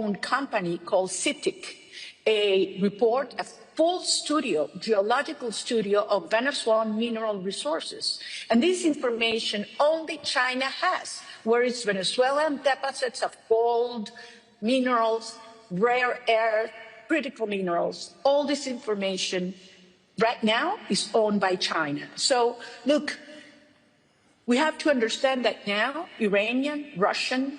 owned company called CITIC, a full studio, geological studio of Venezuelan mineral resources. And this information only China has, whereas Venezuelan deposits of gold, minerals, rare earth, critical minerals, all this information right now is owned by China. So look, we have to understand that now Iranian, Russian,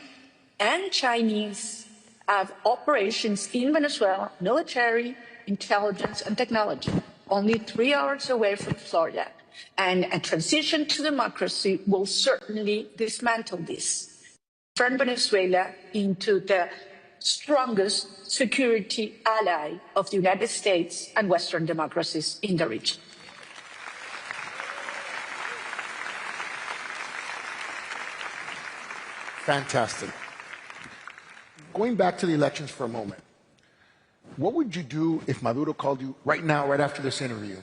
and Chinese have operations in Venezuela, military, intelligence, and technology, only 3 hours away from Florida. And a transition to democracy will certainly dismantle this, turn Venezuela into the strongest security ally of the United States and Western democracies in the region. Fantastic. Going back to the elections for a moment, what would you do if Maduro called you right now, right after this interview,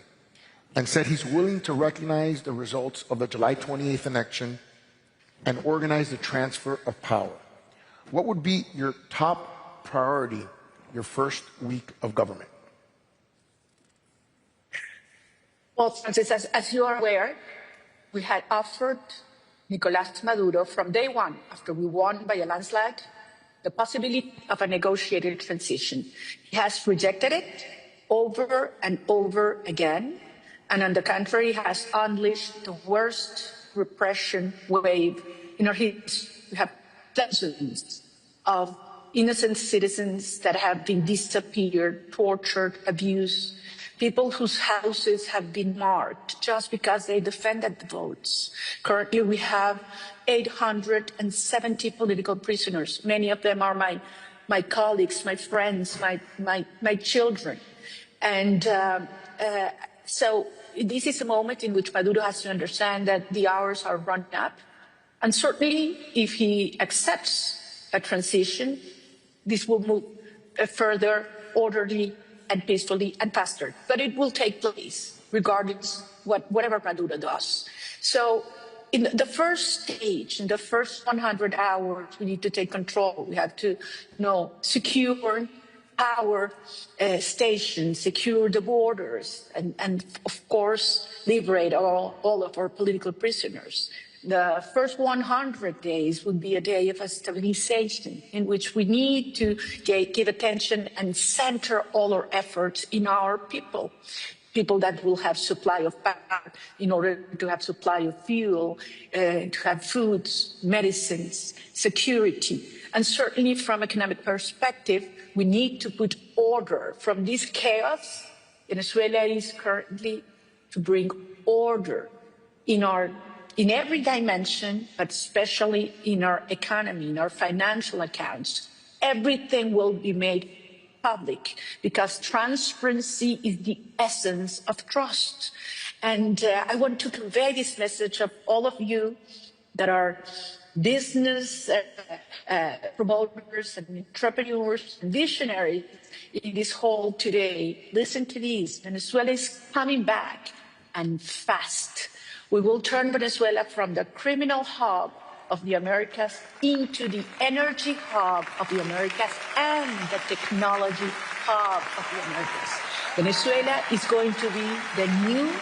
and said he's willing to recognize the results of the July 28th election and organize the transfer of power? What would be your top priority your first week of government? Well, Francis, as you are aware, we had offered Nicolás Maduro from day one, after we won by a landslide, the possibility of a negotiated transition. He has rejected it over and over again, and on the contrary, has unleashed the worst repression wave in our history. We have dozens of innocent citizens that have been disappeared, tortured, abused, people whose houses have been marked just because they defended the votes. Currently, we have 870 political prisoners. Many of them are my colleagues, my friends, my children. And so this is a moment in which Maduro has to understand that the hours are running up. And certainly, if he accepts a transition, this will move further, orderly, and peacefully and faster. But it will take place, regardless whatever Maduro does. So in the first stage, in the first 100 hours, we need to take control. We have to secure power stations, secure the borders, and of course, liberate all of our political prisoners. The first 100 days would be a day of stabilization in which we need to give attention and center all our efforts in our people that will have supply of power in order to have supply of fuel, to have foods, medicines, security. And certainly from economic perspective, we need to put order from this chaos. Venezuela is currently to bring order in every dimension, but especially in our economy, in our financial accounts. Everything will be made public because transparency is the essence of trust. And I want to convey this message of all of you that are business promoters and entrepreneurs and visionaries in this hall today. Listen to this. Venezuela is coming back, and fast. We will turn Venezuela from the criminal hub of the Americas into the energy hub of the Americas and the technology hub of the Americas. Venezuela is going to be the new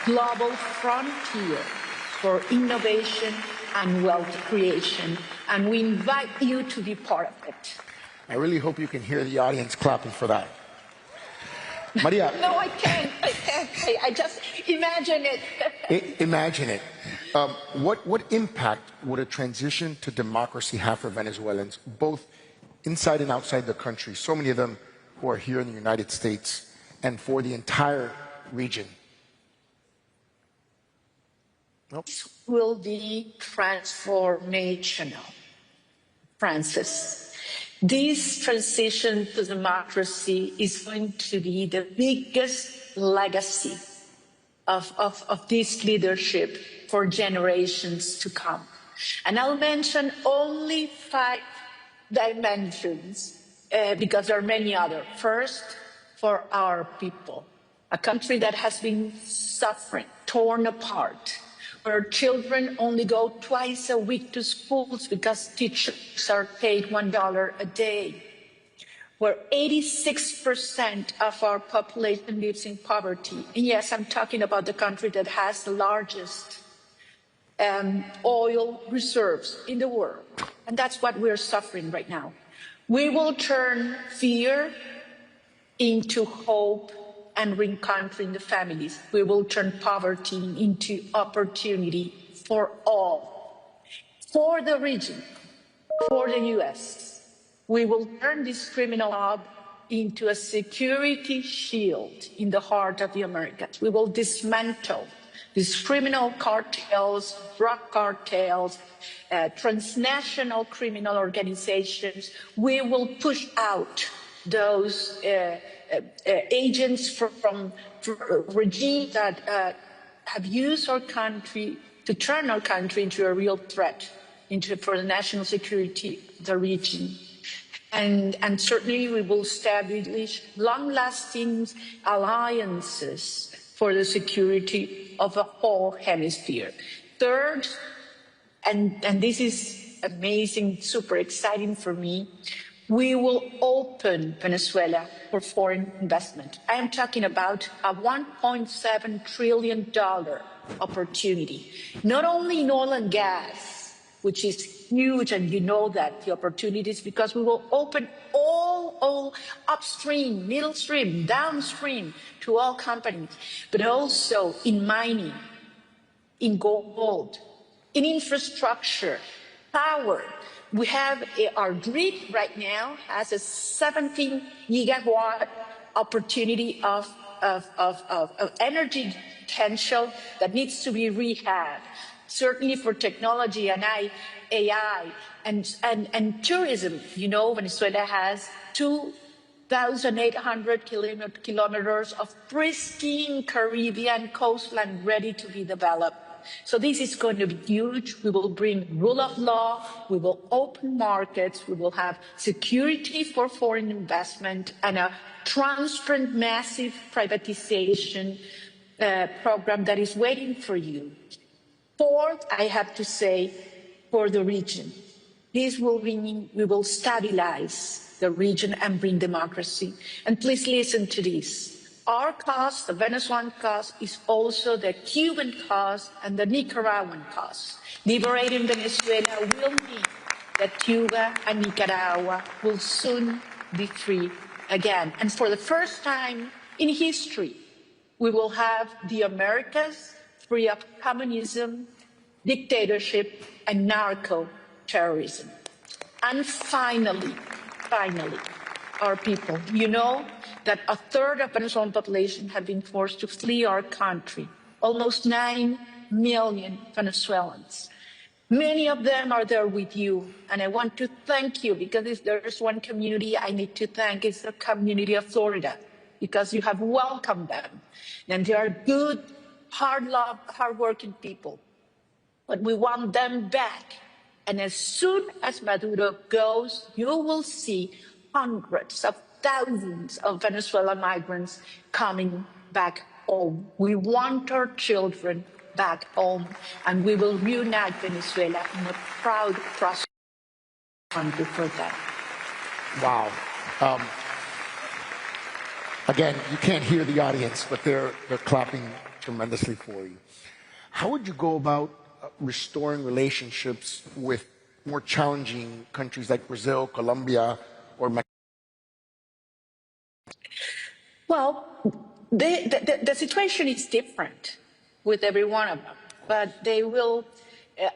global frontier for innovation and wealth creation, and we invite you to be part of it. I really hope you can hear the audience clapping for that. Maria. No, I can't. I just imagine it. Imagine it. What impact would a transition to democracy have for Venezuelans, both inside and outside the country, so many of them who are here in the United States, and for the entire region? This will be transformational, Francis. This transition to democracy is going to be the biggest legacy of this leadership for generations to come. And I'll mention only 5 dimensions because there are many others. First, for our people, a country that has been suffering, torn apart, where children only go twice a week to schools because teachers are paid $1 a day. where 86% of our population lives in poverty. And yes, I'm talking about the country that has the largest oil reserves in the world. And that's what we're suffering right now. We will turn fear into hope and re-encountering the families. We will turn poverty into opportunity for all, for the region, for the US. We will turn this criminal hub into a security shield in the heart of the Americas. We will dismantle these criminal cartels, drug cartels, transnational criminal organizations. We will push out those agents from regimes that have used our country to turn our country into a real threat for the national security of the region. And certainly we will establish long-lasting alliances for the security of the whole hemisphere. Third, and this is amazing, super exciting for me, we will open Venezuela for foreign investment. I am talking about a $1.7 trillion opportunity, not only in oil and gas, which is huge, and you know that the opportunities, because we will open all upstream, middle stream, downstream to all companies, but also in mining, in gold, in infrastructure, power. We have our grid right now has a 17 gigawatt opportunity of energy potential that needs to be rehabbed. Certainly for technology and AI and tourism. You know, Venezuela has 2,800 kilometers of pristine Caribbean coastline ready to be developed. So this is going to be huge. We will bring rule of law, we will open markets, we will have security for foreign investment and a transparent, massive privatization program that is waiting for you. Fourth, I have to say, for the region, this will mean we will stabilize the region and bring democracy. And please listen to this. Our cause, the Venezuelan cause, is also the Cuban cause and the Nicaraguan cause. Liberating Venezuela will mean that Cuba and Nicaragua will soon be free again. And for the first time in history, we will have the Americas free of communism, dictatorship, and narco-terrorism. And finally, our people. You know that a third of Venezuelan population have been forced to flee our country, almost 9 million Venezuelans. Many of them are there with you, and I want to thank you, because if there's one community I need to thank, it's the community of Florida, because you have welcomed them, and they are good, hard-working people. But we want them back. And as soon as Maduro goes, you will see hundreds of thousands of Venezuelan migrants coming back home. We want our children back home, and we will reunite Venezuela in a proud, prosperous country for that. Wow. Again, you can't hear the audience, but they're clapping tremendously for you. How would you go about restoring relationships with more challenging countries like Brazil, Colombia, or Mexico? Well, the situation is different with every one of them, but they will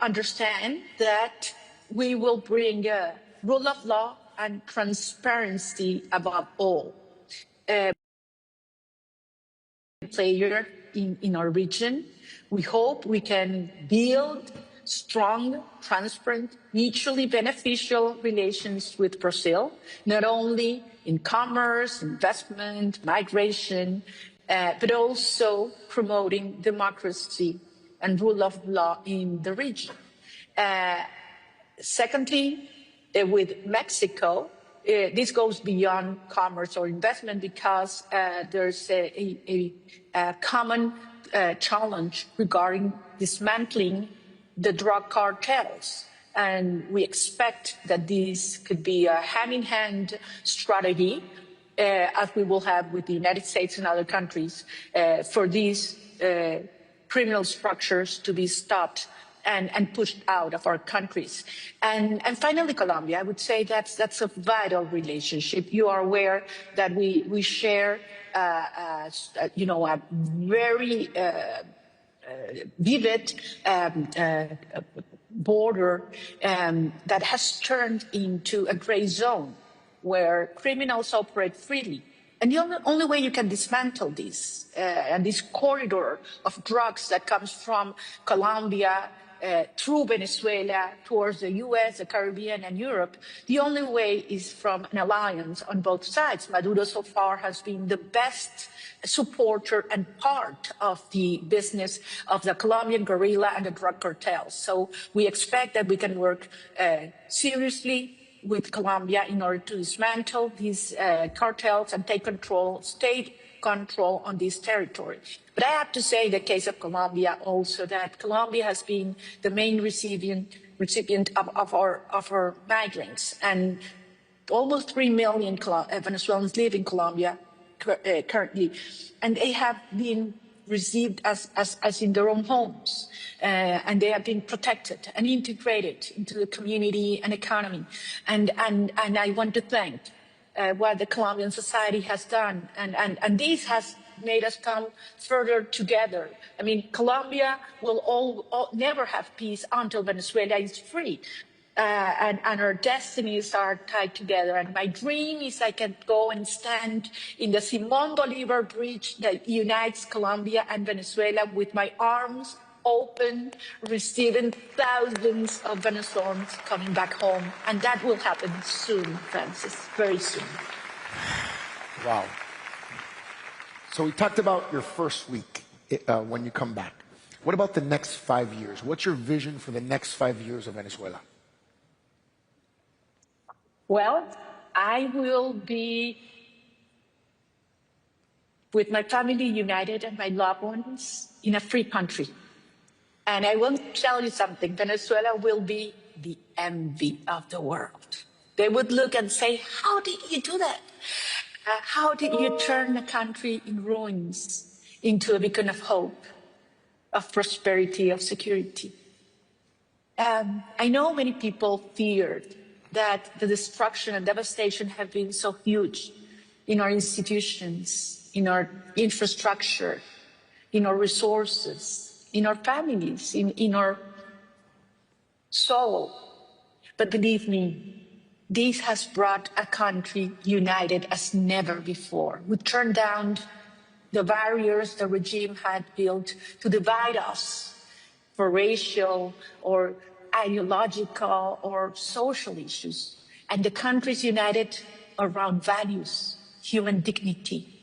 understand that we will bring rule of law and transparency above all. Player in our region. We hope we can build strong, transparent, mutually beneficial relations with Brazil, not only in commerce, investment, migration, but also promoting democracy and rule of law in the region. Secondly, with Mexico, this goes beyond commerce or investment, because there's a common challenge regarding dismantling the drug cartels. And we expect that this could be a hand-in-hand strategy, as we will have with the United States and other countries, for these criminal structures to be stopped and pushed out of our countries. And finally, Colombia, I would say that's a vital relationship. You are aware that we share, a very vivid border that has turned into a gray zone where criminals operate freely. And the only way you can dismantle this and this corridor of drugs that comes from Colombia through Venezuela towards the US, the Caribbean, and Europe, the only way is from an alliance on both sides. Maduro so far has been the best supporter and part of the business of the Colombian guerrilla and the drug cartels. So we expect that we can work seriously with Colombia in order to dismantle these cartels and take state control on this territory. But I have to say, in the case of Colombia also, that Colombia has been the main recipient of our migrants, and almost 3 million Venezuelans live in Colombia currently, and they have been received as in their own homes, and they have been protected and integrated into the community and economy. And I want to thank what the Colombian society has done, and this has made us come further together. I mean, Colombia will never have peace until Venezuela is free. And our destinies are tied together. And my dream is I can go and stand in the Simón Bolívar Bridge that unites Colombia and Venezuela with my arms open, receiving thousands of Venezuelans coming back home. And that will happen soon, Francis, very soon. Wow. So we talked about your first week when you come back. What about the next 5 years? What's your vision for the next 5 years of Venezuela? Well, I will be with my family united and my loved ones in a free country. And I will tell you something, Venezuela will be the envy of the world. They would look and say, how did you do that? How did you turn a country in ruins into a beacon of hope, of prosperity, of security? I know many people feared that the destruction and devastation have been so huge in our institutions, in our infrastructure, in our resources, in our families, in our soul. But believe me, this has brought a country united as never before. We turned down the barriers the regime had built to divide us for racial or ideological or social issues. And the country is united around values, human dignity,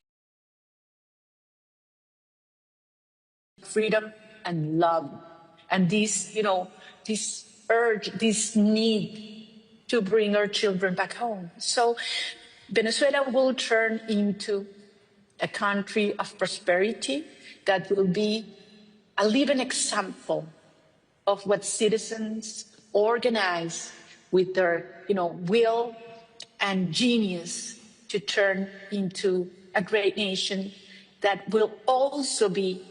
freedom and love. And this, this urge, this need to bring our children back home. So Venezuela will turn into a country of prosperity that will be a living example of what citizens organize with their, will and genius to turn into a great nation that will also be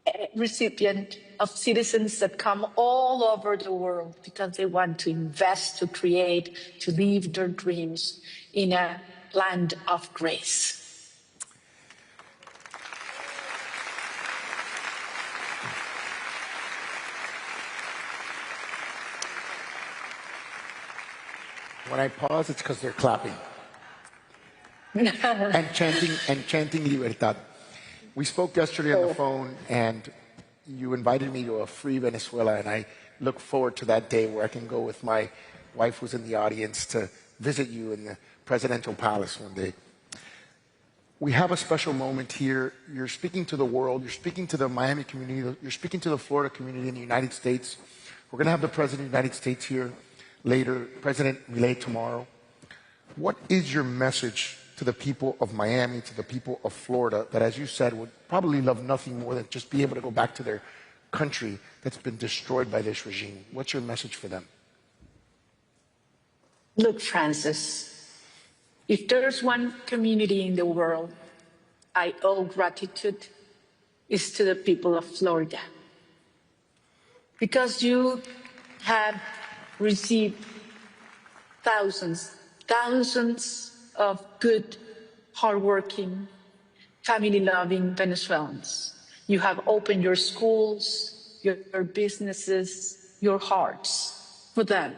a recipient of citizens that come all over the world because they want to invest, to create, to live their dreams in a land of grace. When I pause, it's because they're clapping and chanting Libertad. We spoke yesterday on the phone, and you invited me to a free Venezuela, and I look forward to that day where I can go with my wife, who's in the audience, to visit you in the presidential palace one day. We have a special moment here. You're speaking to the world. You're speaking to the Miami community. You're speaking to the Florida community in the United States. We're going to have the President of the United States here later, President Milei tomorrow. What is your message to the people of Miami, to the people of Florida, that, as you said, would probably love nothing more than just be able to go back to their country that's been destroyed by this regime? What's your message for them? Look, Francis, if there's one community in the world I owe gratitude, is to the people of Florida. Because you have received thousands of good, hardworking, family-loving Venezuelans. You have opened your schools, your businesses, your hearts for them.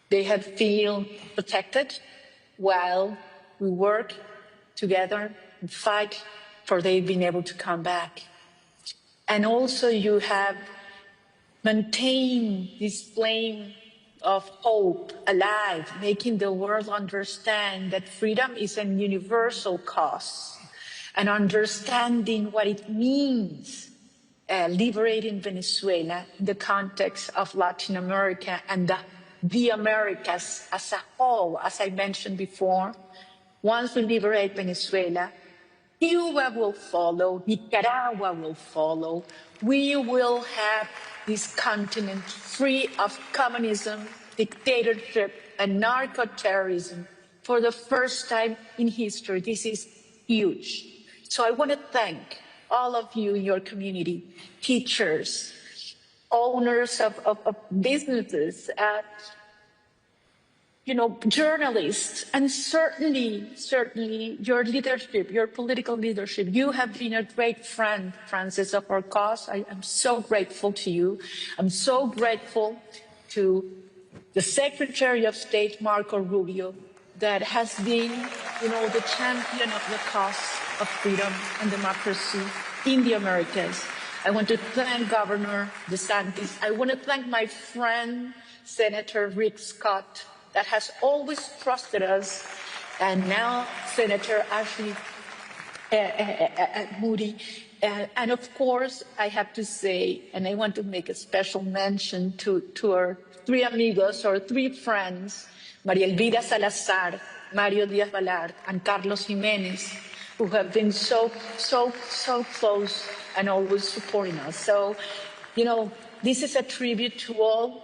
They have feel protected while we work together and fight for they've been able to come back. And also you have maintained this flame of hope alive, making the world understand that freedom is a universal cause, and understanding what it means liberating Venezuela in the context of Latin America and the Americas as a whole. As I mentioned before, once we liberate Venezuela, Cuba will follow, Nicaragua will follow. We will have this continent free of communism, dictatorship, and narco-terrorism for the first time in history. This is huge. So I want to thank all of you in your community, teachers, owners of businesses, journalists, and certainly your leadership, your political leadership. You have been a great friend, Francis, of our cause. I am so grateful to you. I'm so grateful to the Secretary of State, Marco Rubio, that has been, the champion of the cause of freedom and democracy in the Americas. I want to thank Governor DeSantis. I want to thank my friend, Senator Rick Scott, that has always trusted us, and now Senator Ashley Moody. And of course, I have to say, and I want to make a special mention to our three amigos, or three friends, María Elvira Salazar, Mario Díaz-Balart, and Carlos Jiménez, who have been so close and always supporting us. So, this is a tribute to all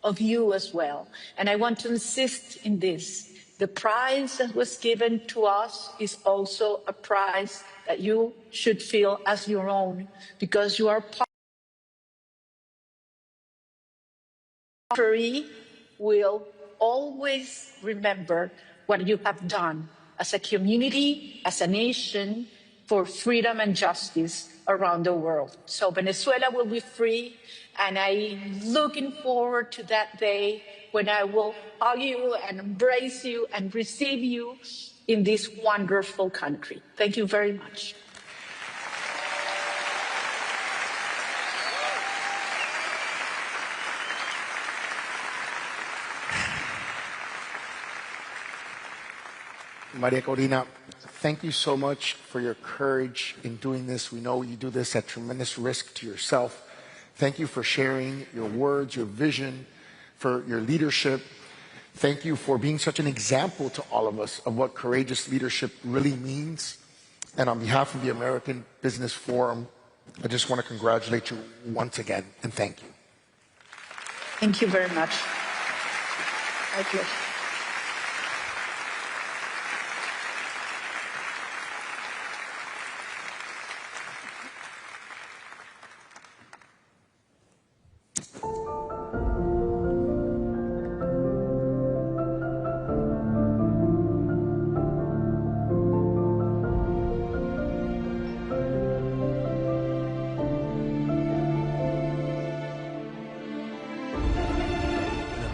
of you as well. And I want to insist in this. The prize that was given to us is also a prize that you should feel as your own, because you are will always remember what you have done as a community, as a nation, for freedom and justice around the world. So Venezuela will be free, and I'm looking forward to that day when I will hug you and embrace you and receive you in this wonderful country. Thank you very much. María Corina, thank you so much for your courage in doing this. We know you do this at tremendous risk to yourself. Thank you for sharing your words, your vision, for your leadership. Thank you for being such an example to all of us of what courageous leadership really means. And on behalf of the American Business Forum, I just want to congratulate you once again and thank you. Thank you very much. My pleasure.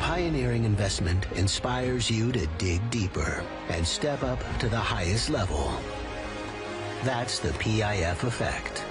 Pioneering investment inspires you to dig deeper and step up to the highest level. That's the PIF effect.